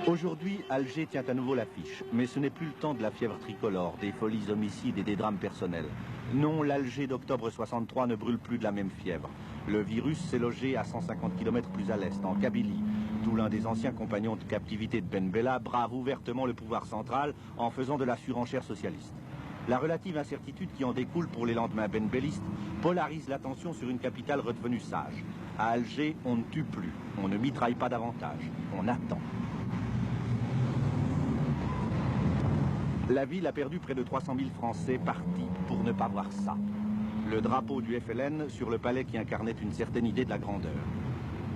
Aujourd'hui, Alger tient à nouveau l'affiche, mais ce n'est plus le temps de la fièvre tricolore, des folies homicides et des drames personnels. Non, l'Alger d'octobre 63 ne brûle plus de la même fièvre. Le virus s'est logé à 150 km plus à l'est, en Kabylie, d'où l'un des anciens compagnons de captivité de Ben Bella brave ouvertement le pouvoir central en faisant de la surenchère socialiste. La relative incertitude qui en découle pour les lendemains benbellistes polarise l'attention sur une capitale redevenue sage. À Alger, on ne tue plus, on ne mitraille pas davantage, on attend. La ville a perdu près de 300 000 Français partis pour ne pas voir ça. Le drapeau du FLN sur le palais qui incarnait une certaine idée de la grandeur.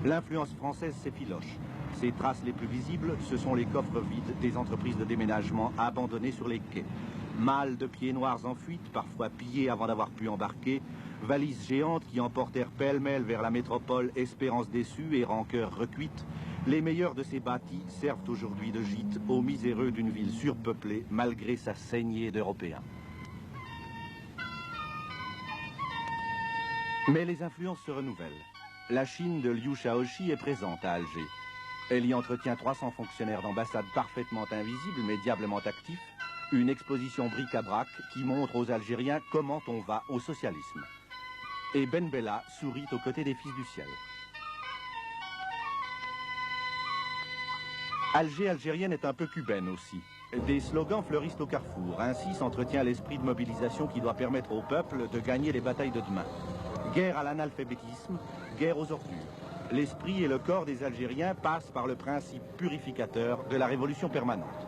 L'influence française s'effiloche. Ses traces les plus visibles, ce sont les coffres vides des entreprises de déménagement abandonnées sur les quais. Malles de pieds noirs en fuite, parfois pillés avant d'avoir pu embarquer, valises géantes qui emportèrent pêle-mêle vers la métropole espérance déçue et rancœur recuite. Les meilleurs de ces bâtis servent aujourd'hui de gîte aux miséreux d'une ville surpeuplée malgré sa saignée d'Européens. Mais les influences se renouvellent. La Chine de Liu Shaoxi est présente à Alger. Elle y entretient 300 fonctionnaires d'ambassade parfaitement invisibles mais diablement actifs. Une exposition bric-à-brac qui montre aux Algériens comment on va au socialisme. Et Ben Bella sourit aux côtés des fils du ciel. Alger algérienne est un peu cubaine aussi. Des slogans fleurissent au carrefour. Ainsi s'entretient l'esprit de mobilisation qui doit permettre au peuple de gagner les batailles de demain. Guerre à l'analphabétisme, guerre aux ordures. L'esprit et le corps des Algériens passent par le principe purificateur de la révolution permanente.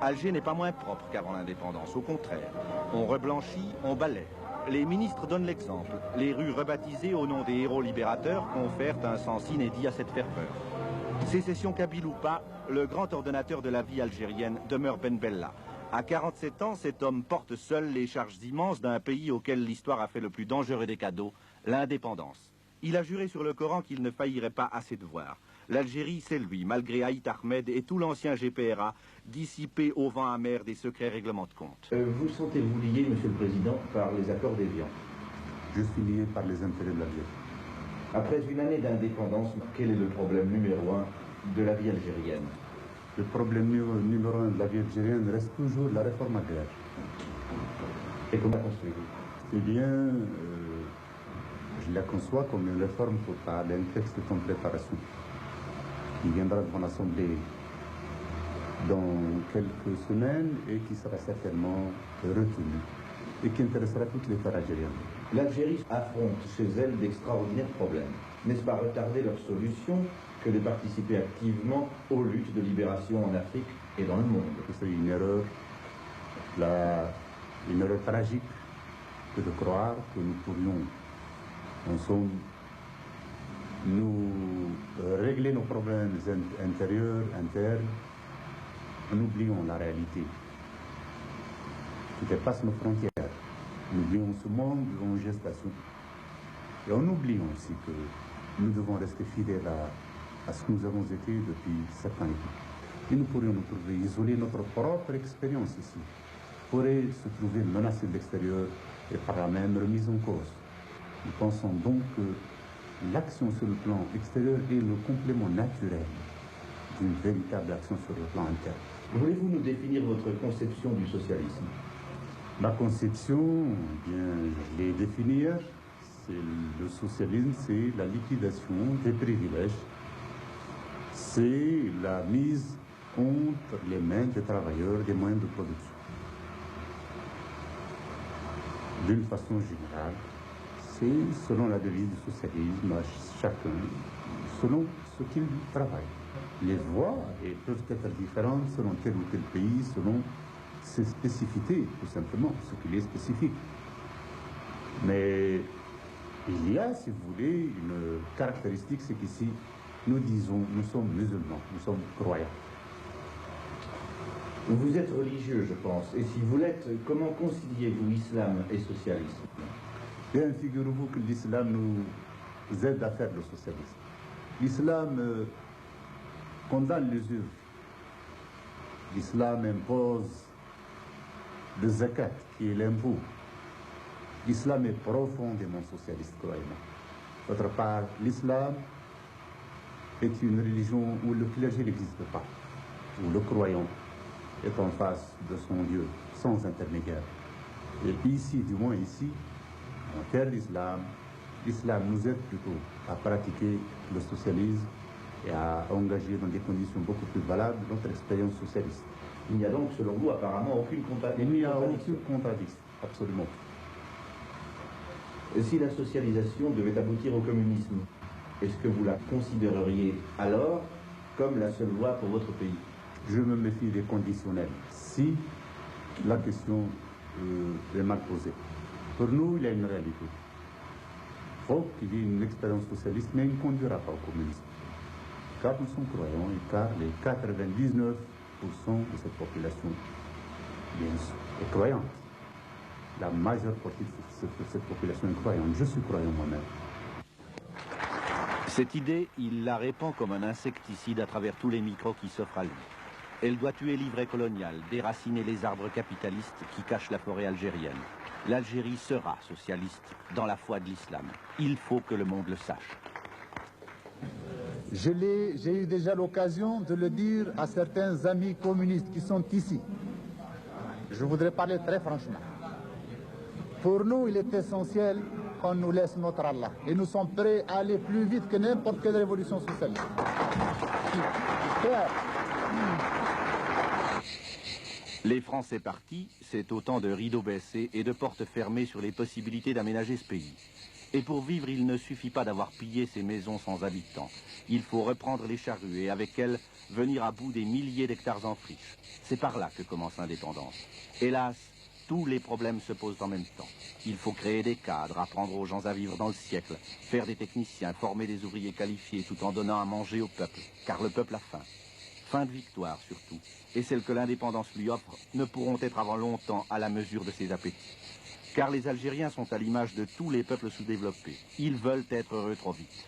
Alger n'est pas moins propre qu'avant l'indépendance, au contraire. On reblanchit, on balaie. Les ministres donnent l'exemple. Les rues rebaptisées au nom des héros libérateurs confèrent un sens inédit à cette ferveur. Sécession kabyle ou pas, le grand ordonnateur de la vie algérienne demeure Ben Bella. À 47 ans, cet homme porte seul les charges immenses d'un pays auquel l'histoire a fait le plus dangereux des cadeaux, l'indépendance. Il a juré sur le Coran qu'il ne faillirait pas à ses devoirs. L'Algérie, c'est lui, malgré Haït Ahmed et tout l'ancien GPRA, dissipé au vent amer des secrets règlements de compte. Vous sentez-vous lié, Monsieur le Président, par les accords d'Évian? Je suis lié par les intérêts de l'Algérie. Après une année d'indépendance, quel est le problème numéro un de la vie algérienne? Le problème numéro un de la vie algérienne reste toujours la réforme agraire. Et comment la construisez-vous? Eh bien, je la conçois comme une réforme totale, un texte de préparation qui viendra devant l'Assemblée dans quelques semaines et qui sera certainement retenu et qui intéressera toutes les terres algériennes. L'Algérie affronte chez elle d'extraordinaires problèmes. N'est-ce pas retarder leur solution que de participer activement aux luttes de libération en Afrique et dans le monde? C'est une erreur tragique que de croire que nous pourrions, en somme, nous régler nos problèmes intérieurs, internes, en oubliant la réalité qui dépasse nos frontières. Nous oublions ce monde en gestation. Et en oubliant aussi que nous devons rester fidèles à ce que nous avons été depuis 7 ans et demi. Et nous pourrions nous trouver isolés, notre propre expérience ici pourrait se trouver menacée de l'extérieur et par la même remise en cause. Nous pensons donc que l'action sur le plan extérieur est le complément naturel d'une véritable action sur le plan interne. Voulez-vous nous définir votre conception du socialisme? Ma conception, eh bien, je l'ai définie hier. Le socialisme, c'est la liquidation des privilèges. C'est la mise entre les mains des travailleurs des moyens de production. D'une façon générale, c'est selon la devise du socialisme, chacun, selon ce qu'il travaille. Les voies peuvent être différentes selon tel ou tel pays, selon ses spécificités, tout simplement, ce qui est spécifique. Mais il y a, si vous voulez, une caractéristique, c'est qu'ici, nous disons, nous sommes musulmans, nous sommes croyants. Vous êtes religieux, je pense. Et si vous l'êtes, comment conciliez-vous islam et socialisme? Bien, figurez-vous que l'islam nous aide à faire le socialisme. L'islam condamne les œuvres. L'islam impose le zakat, qui est l'impôt. L'islam est profondément socialiste, croyez-moi. D'autre part, l'islam est une religion où le clergé n'existe pas, où le croyant est en face de son Dieu, sans intermédiaire. Et ici, du moins ici, en terre d'islam, l'islam nous aide plutôt à pratiquer le socialisme et à engager dans des conditions beaucoup plus valables notre expérience socialiste. Il n'y a donc, selon vous, apparemment aucune contradiction. Il n'y a aucune contradiction, absolument. Si la socialisation devait aboutir au communisme, est-ce que vous la considéreriez alors comme la seule voie pour votre pays? Je me méfie des conditionnels. Si la question est mal posée. Pour nous, il y a une réalité. Il faut qu'il y ait une expérience socialiste, mais il ne conduira pas au communisme. Car nous sommes croyants et car les 99% de cette population bien sûr, est croyante. La majeure partie de cette population est croyante. Je suis croyant moi-même. Cette idée, il la répand comme un insecticide à travers tous les micros qui s'offrent à lui. Elle doit tuer l'ivraie coloniale, déraciner les arbres capitalistes qui cachent la forêt algérienne. L'Algérie sera socialiste dans la foi de l'islam. Il faut que le monde le sache. J'ai eu déjà l'occasion de le dire à certains amis communistes qui sont ici. Je voudrais parler très franchement. Pour nous, il est essentiel qu'on nous laisse notre Allah. Et nous sommes prêts à aller plus vite que n'importe quelle révolution socialiste. Les Français partis, c'est autant de rideaux baissés et de portes fermées sur les possibilités d'aménager ce pays. Et pour vivre, il ne suffit pas d'avoir pillé ces maisons sans habitants. Il faut reprendre les charrues et avec elles, venir à bout des milliers d'hectares en friche. C'est par là que commence l'indépendance. Hélas, tous les problèmes se posent en même temps. Il faut créer des cadres, apprendre aux gens à vivre dans le siècle, faire des techniciens, former des ouvriers qualifiés tout en donnant à manger au peuple, car le peuple a faim. Fin de victoire surtout, et celles que l'indépendance lui offre ne pourront être avant longtemps à la mesure de ses appétits. Car les Algériens sont à l'image de tous les peuples sous-développés. Ils veulent être heureux trop vite.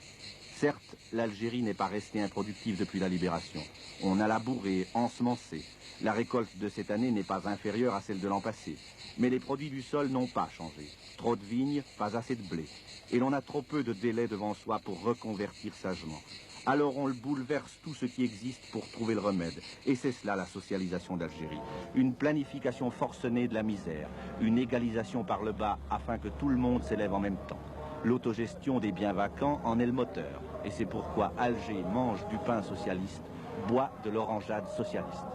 Certes, l'Algérie n'est pas restée improductive depuis la libération. On a labouré, ensemencé. La récolte de cette année n'est pas inférieure à celle de l'an passé. Mais les produits du sol n'ont pas changé. Trop de vignes, pas assez de blé. Et l'on a trop peu de délai devant soi pour reconvertir sagement. Alors on le bouleverse tout ce qui existe pour trouver le remède. Et c'est cela la socialisation d'Algérie. Une planification forcenée de la misère. Une égalisation par le bas afin que tout le monde s'élève en même temps. L'autogestion des biens vacants en est le moteur. Et c'est pourquoi Alger mange du pain socialiste, boit de l'orangeade socialiste.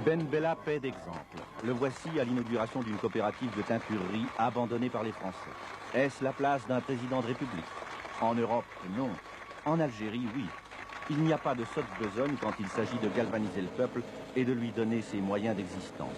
Ben Bella paie d'exemple. Le voici à l'inauguration d'une coopérative de teinturerie abandonnée par les Français. Est-ce la place d'un président de République? En Europe, non. En Algérie, oui. Il n'y a pas de sotte besogne quand il s'agit de galvaniser le peuple et de lui donner ses moyens d'existence.